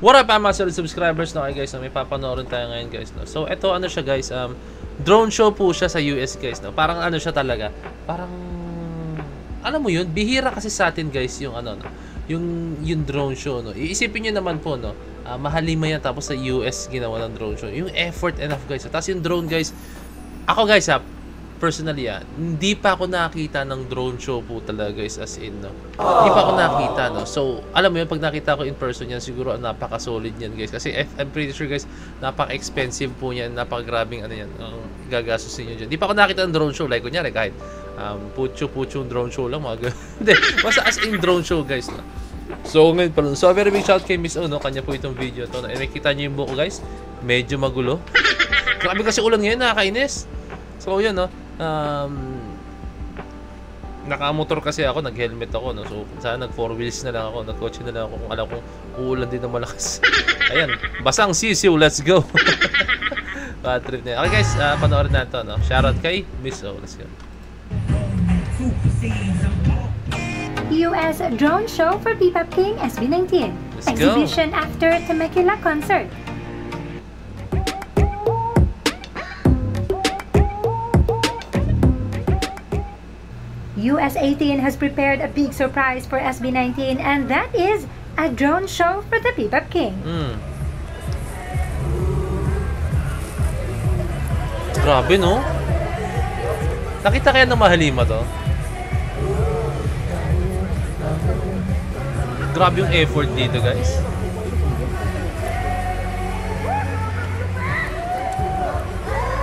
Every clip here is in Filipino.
What up, mga solid subscribers na kayo guys, may papanoorin tayo ngayon guys, no? So ito ano siya guys, drone show po siya sa US guys, no? Parang ano siya talaga, parang alam mo yun, bihira kasi sa atin guys yung ano, no? Yung drone show, no? Iisipin niyo naman po, no? Mahalima yan, tapos sa US ginawa ng drone show. Yung effort enough guys. Tapos yung drone guys, ako guys personally hindi pa ako nakakita ng drone show po talaga guys, as in, no? Hindi pa ako nakakita, no? So, alam mo yun, pag nakita ko in person yan, siguro napaka-solid yan guys. Kasi I'm pretty sure guys, napaka-expensive po yan, napaka-grabing ano yan, gagastusin nyo dyan. Hindi pa ako nakita ng drone show, like kunyari kahit pucho drone show lang, mga hindi, basta as in drone show guys, no? So, ngayon pa lang. So, a very big shout kay Miss O, no? Kanya po itong video to. Nakita nyo yung buko guys, medyo magulo. Grabe kasi ulan ngayon, nakakainis. So, yun, no? Nakamotor kasi ako, nag-helmet ako, no? So, sana nag-4 wheels na lang ako, nag-kotse na lang ako kung alam kong uulan din ng malakas. Ayan, basang sisiw, let's go! Bad trip na yun. Okay guys, panoorin na ito, no? Shoutout kay Miss O, let's go. US drone show for P-Pop King SB19. Let's go. Exhibition after Temecula concert. US 18 has prepared a big surprise for SB19, and that is a drone show for the P-Pop King. Grabe, no? Nakita kaya ng mahalima to? Grabe yung effort dito, guys.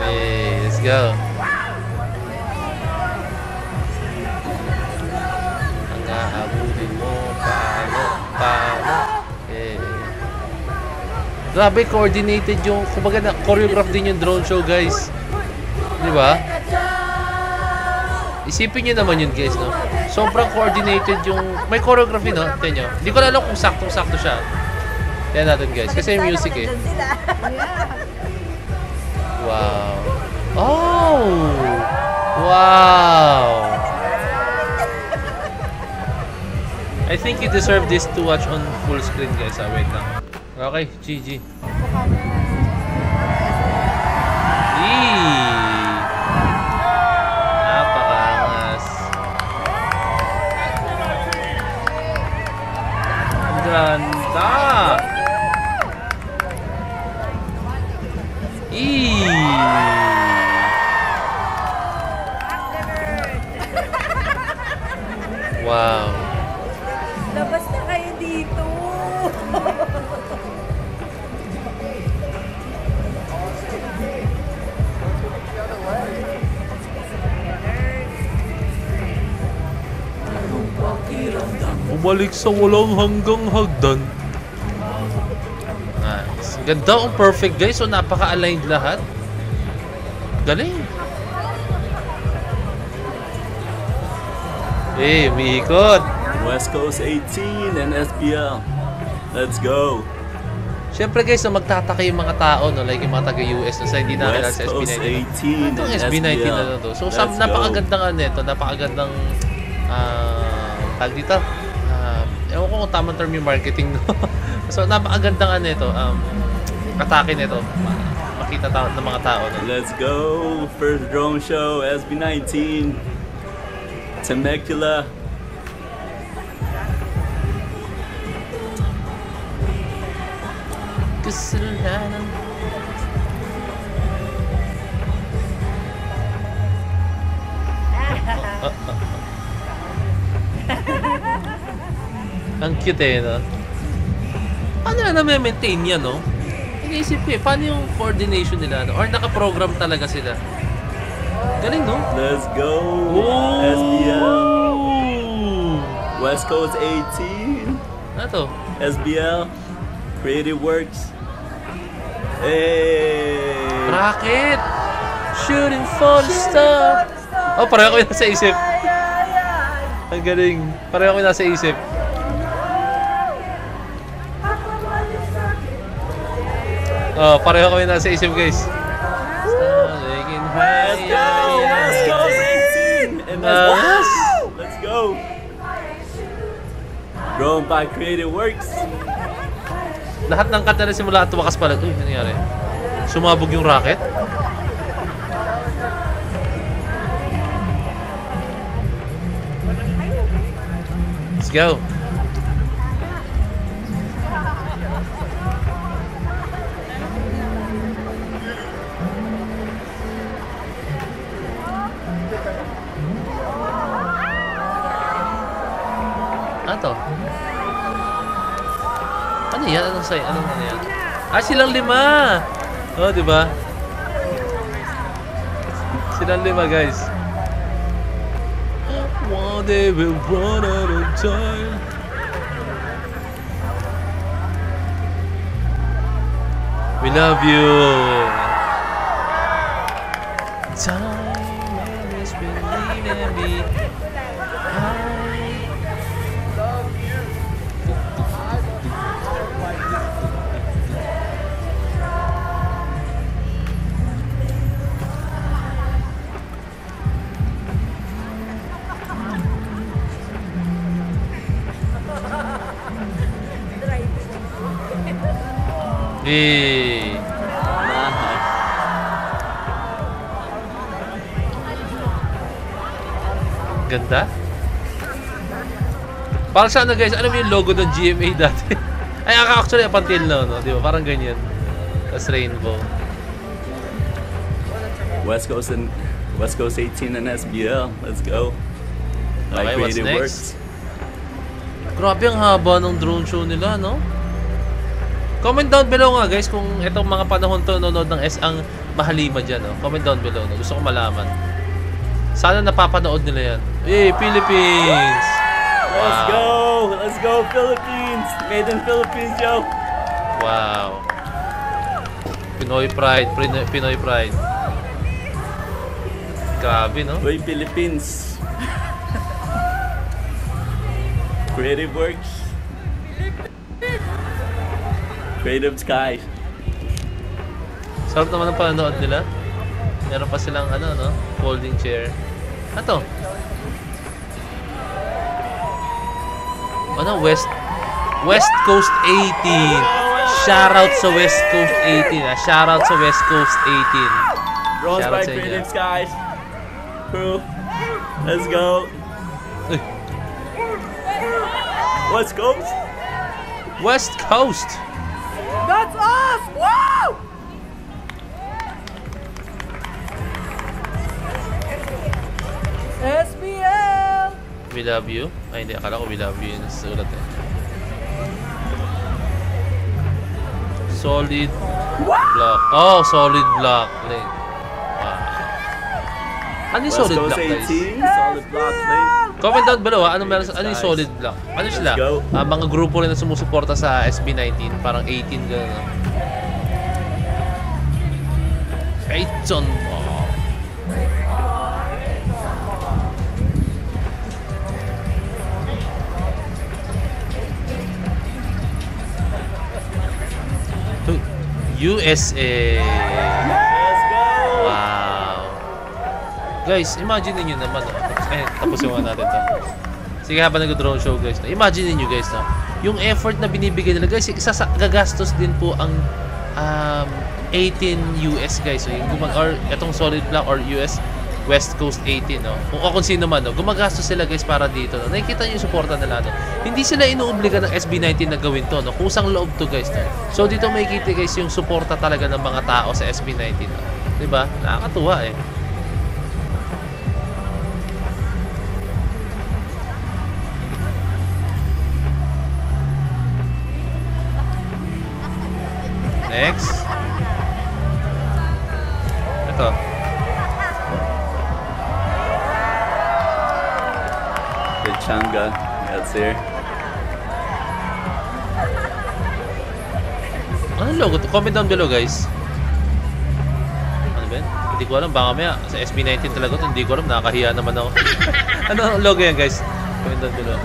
Hey, let's go. Ang aabulin mo, paano. Hey. Grabe, coordinated yung, kumbaga na choreograph din yung drone show, guys. Di ba? Isipin nyo naman yun guys, no? Sobrang coordinated yung... May choreography, no? Tignan nyo. Hindi ko na alam kung saktong-sakto siya. Tignan natin guys. Kasi yung music eh. Wow. Oh! Wow! I think you deserve this to watch on full screen guys. Wait lang. Okay, GG. Ganda! Wow! Labas na kayo dito! Bumalik sa walang hanggang hagdan. Nice. Ganda, perfect guys. So napaka-aligned lahat. Galing. Eh, umiikot. West Coast 18 and SBL. Let's go. Siyempre guys, magtataka yung mga tao, no? Like yung mga taga-US na sa hindi nakilala sa SB19. Itong SB19 na to. So napakagandang ano ito, napakagandang tag dito. Ewan ko kung tamang term yung marketing, no? So napakagandang ano ito, atake nito. Makita ng mga tao, no? Let's go. First drone show, SB19. Temecula. Kasalanan. Ang cute eh, no? Paano na na-maintain yan, no? Iniisip ko eh, paano yung coordination nila, no? Or naka-program talaga sila? Galing, no? Let's go. Oh! SBL. West Coast 18. Ano to? SBL. Creative Works. Hey! Rocket! Shooting for the star! Oh, pareho ko yung nasa isip. Ang galing. Pareho ko yung nasa isip. Oh, pareho ko yung nasa isip, guys. Let's go! West Coast 18! And let's go! Grown by Creative Works. Lahat ng cut na simula at tumakas pala. Uy, nangyari? Sumabog yung rocket? Let's go. Ano to? Ano yan? Anong say? Anong ano yan? Ah, silang 5! Oh, di ba? Silang 5, guys. One day we'll run out of time. We love you. Time is believing me. Eh. Ganda. Parang siya na guys, alam mo yung logo ng GMA dati? Ay, actually, up until now, no? Di ba? Parang ganyan. Tapos rainbow. West Coast 18 and SBL. Let's go. Okay, what's creative next? Grabe ang haba ng drone show nila, no? Comment down below nga guys kung itong mga panahon to nanonood ng S ang mahalima dyan, no? Comment down below, no? Gusto ko malaman. Sana napapanood nila yan. Hey, Philippines! Let's go! Let's go, Philippines! Made in Philippines, yo! Wow. Pinoy pride, Pinoy pride. Grabe, no? Uy, Philippines! Creative works. Creative Sky. Sarap naman ang panonood nila. Meron pa silang ano, no? Folding chair. Ano? Ano? West Coast 18. Shoutout sa West Coast 18. Shoutout sa West Coast 18. Drones Shoutout by sa inyo. Creative Skies. Crew. Let's go. West Coast. West Coast. That's us! Wow! SBL! We love you. Ay, hindi. Akala ko we love you. Yung nasulat eh. Solid block. Oh, solid block. Link. Wow. Ano yung West solid Coast block, guys? 18. Solid block link. Comment down below ano meron ano yung solid block. Ano sila? Let's go. Mga grupo rin na sumusuporta sa SB19, parang 18 gano'n. No? 18 mo. USA. Let's go. Wow. Guys, imagine niyo naman. Tapusin mo natin to. Sige, habang nag-drone show guys. Imagine niyo guys, no? Yung effort na binibigay nila guys, gagastos din po ang 18 US guys. So, yung or itong solid block or US West Coast 18, no? Kung sino man, no? Gumagastos sila guys para dito, no? Nakikita niyo yung suporta nila, no? Hindi sila inuobliga ng SB19 na gawin to, no? Kusang loob to guys, no? So dito makikita guys yung suporta talaga ng mga tao sa SB19, no? 'Di ba? Nakakatuwa eh. Next. Ito. The Changa. That's here. Ano logo to? Comment down below guys. Ano ba yun? Hindi ko alam. Baka maya sa SB19 talaga to. Hindi ko alam. Nakakahiya naman ako. Ano ang logo yan guys? Comment down below.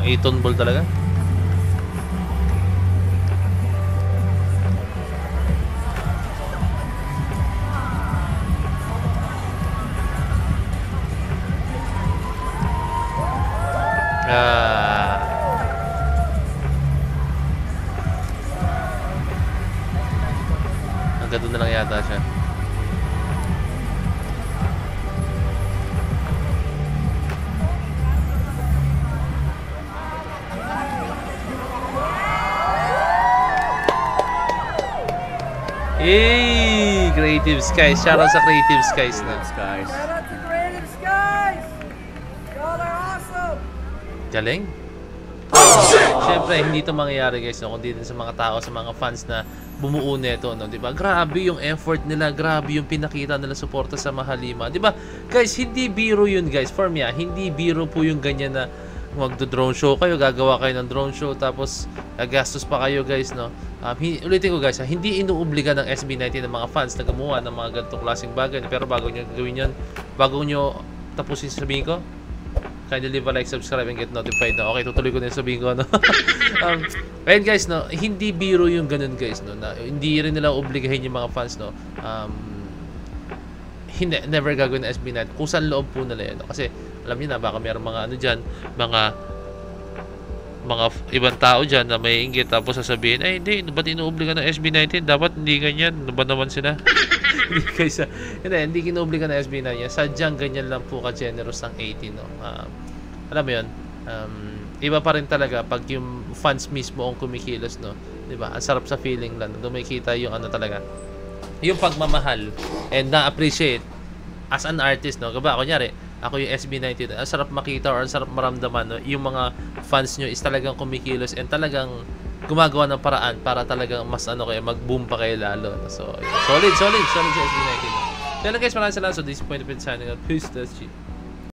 8-ton ball talaga. Hanggang doon na lang yata siya. Hey! Creative Skies. Shoutout sa Creative Skies na. Guys. Shout out to Creative Skies! Y'all are awesome! Galing. Siyempre, hindi ito mangyayari guys, no? Kundi din sa mga tao, sa mga fans na bumuo nito, no? Diba? Grabe yung effort nila, grabe yung pinakita nila suporta sa Mahalima. Diba? Guys, hindi biro yun guys. For me, hindi biro po yung ganyan na magdo-drone show kayo, gagawa kayo ng drone show, tapos gagastos pa kayo guys, no? Ulitin ko guys, hindi inuobliga ng SB19 ng mga fans na gumawa ng mga ganitong klaseng bagay. Pero bago nyo gawin yun, bago nyo tapusin sabihin ko, kindly leave a like, subscribe, and get notified na. Okay, tutuloy ko na yung sabihin ko, no? Ayun guys, no? Hindi biro yung ganun guys, no? Na, hindi rin nila obligahin yung mga fans, no? Hindi, never gagawin ng SB19 kung saan loob po nila yan, no? Kasi alam niyo na, baka mayroong mga ano dyan, mga ibang tao dyan na may inggit, tapos sasabihin, ay hindi, ba't inuobliga ng SB19? Dapat hindi ganyan, ano ba naman sila? Hindi guys, hindi kinuobliga ng SB19 yan. Sadyang ganyan lang po ka-generous ng 18, no? Alam mo yun, iba pa rin talaga pag yung fans mismo ang kumikilos, no? Diba? Ang sarap sa feeling lang, dumikita yung ano talaga, yung pagmamahal and na-appreciate as an artist, no? Kaba, kunyari, ako yung SB19, ang sarap makita or ang sarap maramdaman, no? Yung mga fans nyo is talagang kumikilos and talagang gumagawa ng paraan para talagang mas ano kayo, mag-boom pa kayo lalo. So, solid sa SB19. So, yun guys, maraming salamat. So, this is Point of Signing out. Peace, that's G.